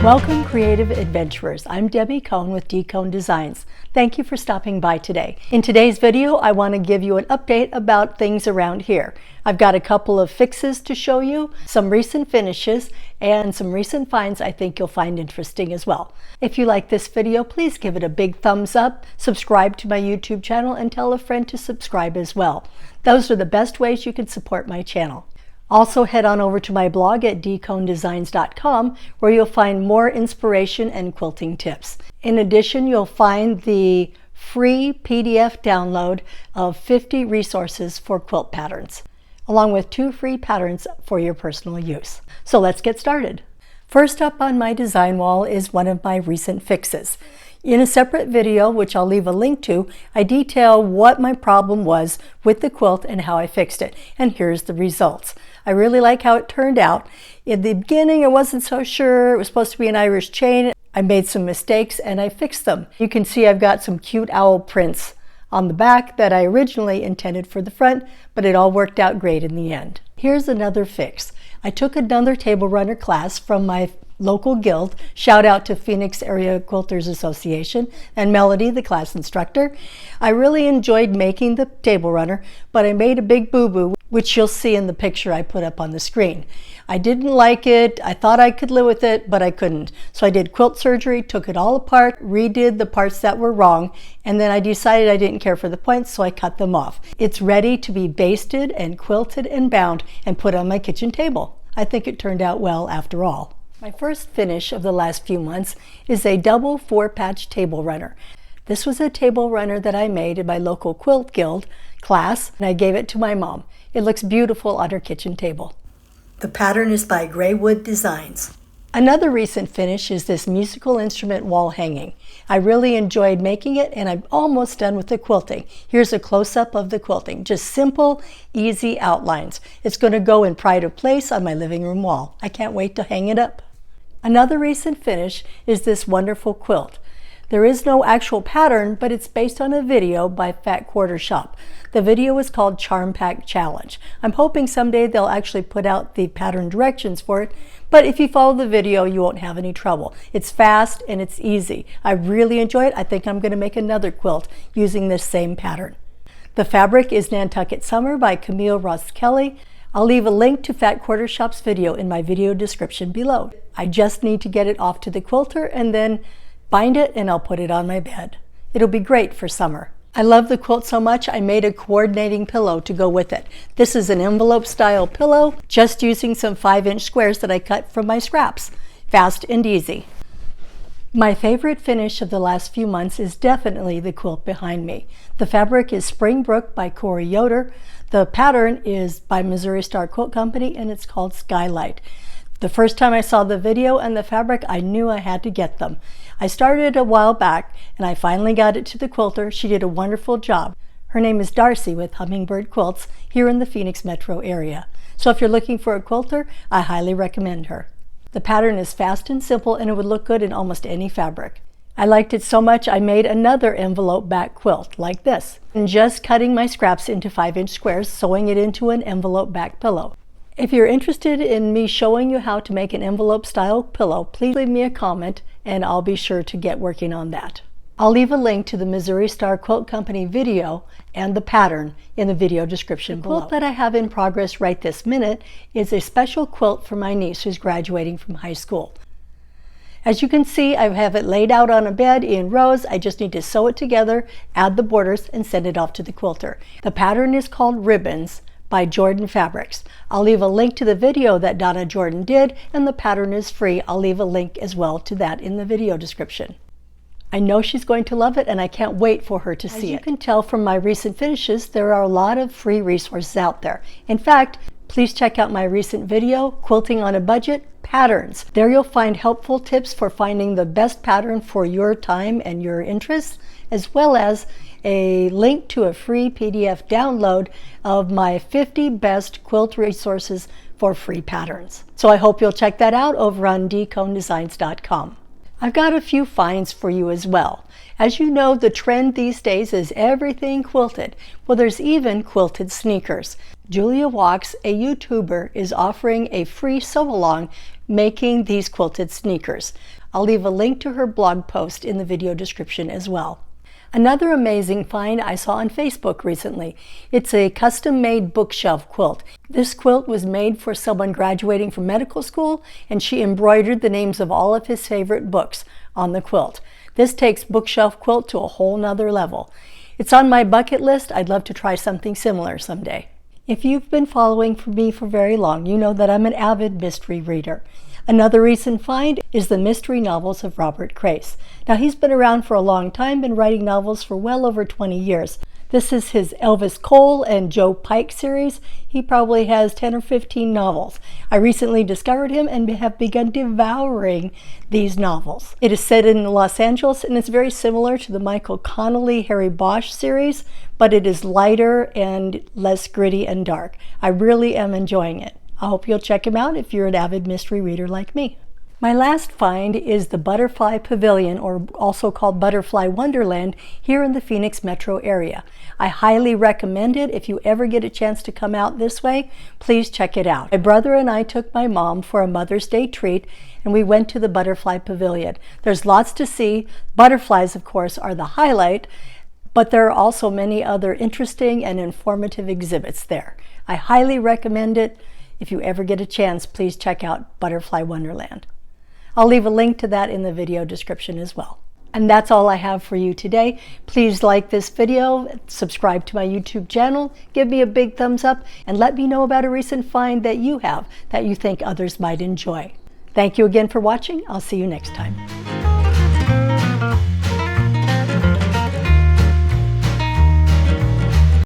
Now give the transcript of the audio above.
Welcome, creative adventurers. I'm Debbie Cohn with Cone Designs. Thank you for stopping by today. In today's video, I want to give you an update about things around here. I've got a couple of fixes to show you, some recent finishes, and some recent finds I think you'll find interesting as well. If you like this video, please give it a big thumbs up, subscribe to my YouTube channel, and tell a friend to subscribe as well. Those are the best ways you can support my channel. Also, head on over to my blog at dconedesigns.com where you'll find more inspiration and quilting tips. In addition, you'll find the free PDF download of 50 resources for quilt patterns, along with 2 free patterns for your personal use. So let's get started. First up on my design wall is one of my recent fixes. In a separate video, which I'll leave a link to, I detail what my problem was with the quilt and how I fixed it. And here's the results. I really like how it turned out. In the beginning, I wasn't so sure. It was supposed to be an Irish chain. I made some mistakes and I fixed them. You can see I've got some cute owl prints on the back that I originally intended for the front, but it all worked out great in the end. Here's another fix. I took another table runner class from my local guild. Shout out to Phoenix Area Quilters Association and Melody, the class instructor. I really enjoyed making the table runner, but I made a big boo-boo, which you'll see in the picture I put up on the screen. I didn't like it. I thought I could live with it, but I couldn't. So I did quilt surgery, took it all apart, redid the parts that were wrong, and then I decided I didn't care for the points, so I cut them off. It's ready to be basted and quilted and bound and put on my kitchen table. I think it turned out well after all. My first finish of the last few months is a double 4-patch table runner. This was a table runner that I made in my local quilt guild class, and I gave it to my mom. It looks beautiful on her kitchen table. The pattern is by Graywood Designs. Another recent finish is this musical instrument wall hanging. I really enjoyed making it and I'm almost done with the quilting. Here's a close-up of the quilting. Just simple, easy outlines. It's going to go in pride of place on my living room wall. I can't wait to hang it up. Another recent finish is this wonderful quilt. There is no actual pattern, but it's based on a video by Fat Quarter Shop. The video is called Charm Pack Challenge. I'm hoping someday they'll actually put out the pattern directions for it, but if you follow the video, you won't have any trouble. It's fast and it's easy. I really enjoy it. I think I'm going to make another quilt using this same pattern. The fabric is Nantucket Summer by Camille Ross Kelly. I'll leave a link to Fat Quarter Shop's video in my video description below. I just need to get it off to the quilter and then bind it and I'll put it on my bed. It'll be great for summer. I love the quilt so much I made a coordinating pillow to go with it. This is an envelope style pillow, just using some 5-inch squares that I cut from my scraps. Fast and easy. My favorite finish of the last few months is definitely the quilt behind me. The fabric is Springbrook by Corey Yoder. The pattern is by Missouri Star Quilt Company and it's called Skylight. The first time I saw the video and the fabric, I knew I had to get them. I started a while back and I finally got it to the quilter. She did a wonderful job. Her name is Darcy with Hummingbird Quilts here in the Phoenix metro area. So if you're looking for a quilter, I highly recommend her. The pattern is fast and simple and it would look good in almost any fabric. I liked it so much I made another envelope back quilt like this. And just cutting my scraps into 5-inch squares, sewing it into an envelope back pillow. If you're interested in me showing you how to make an envelope style pillow, please leave me a comment and I'll be sure to get working on that. I'll leave a link to the Missouri Star Quilt Company video and the pattern in the video description below. The quilt that I have in progress right this minute is a special quilt for my niece who's graduating from high school. As you can see, I have it laid out on a bed in rows. I just need to sew it together, add the borders, and send it off to the quilter. The pattern is called Ribbons by Jordan Fabrics. I'll leave a link to the video that Donna Jordan did, and the pattern is free. I'll leave a link as well to that in the video description. I know she's going to love it, and I can't wait for her to see it. As you can tell from my recent finishes, there are a lot of free resources out there. In fact, please check out my recent video, Quilting on a Budget, Patterns. There you'll find helpful tips for finding the best pattern for your time and your interests, as well as a link to a free PDF download of my 50 best quilt resources for free patterns. So I hope you'll check that out over on dconedesigns.com. I've got a few finds for you as well. As you know, the trend these days is everything quilted. Well, there's even quilted sneakers. Julia Wachs, a YouTuber, is offering a free sew-along making these quilted sneakers. I'll leave a link to her blog post in the video description as well. Another amazing find I saw on Facebook recently. It's a custom-made bookshelf quilt. This quilt was made for someone graduating from medical school, and she embroidered the names of all of his favorite books on the quilt. This takes bookshelf quilt to a whole nother level. It's on my bucket list. I'd love to try something similar someday. If you've been following me for very long, you know that I'm an avid mystery reader. Another recent find is the mystery novels of Robert Crais. Now, he's been around for a long time, been writing novels for well over 20 years. This is his Elvis Cole and Joe Pike series. He probably has 10 or 15 novels. I recently discovered him and have begun devouring these novels. It is set in Los Angeles, and it's very similar to the Michael Connelly, Harry Bosch series, but it is lighter and less gritty and dark. I really am enjoying it. I hope you'll check him out if you're an avid mystery reader like me. My last find is the Butterfly Pavilion, or also called Butterfly Wonderland, here in the Phoenix metro area. I highly recommend it. If you ever get a chance to come out this way, please check it out. My brother and I took my mom for a Mother's Day treat, and we went to the Butterfly Pavilion. There's lots to see. Butterflies, of course, are the highlight, but there are also many other interesting and informative exhibits there. I highly recommend it. If you ever get a chance, please check out Butterfly Wonderland. I'll leave a link to that in the video description as well. And that's all I have for you today. Please like this video, subscribe to my YouTube channel, give me a big thumbs up, and let me know about a recent find that you have that you think others might enjoy. Thank you again for watching. I'll see you next time.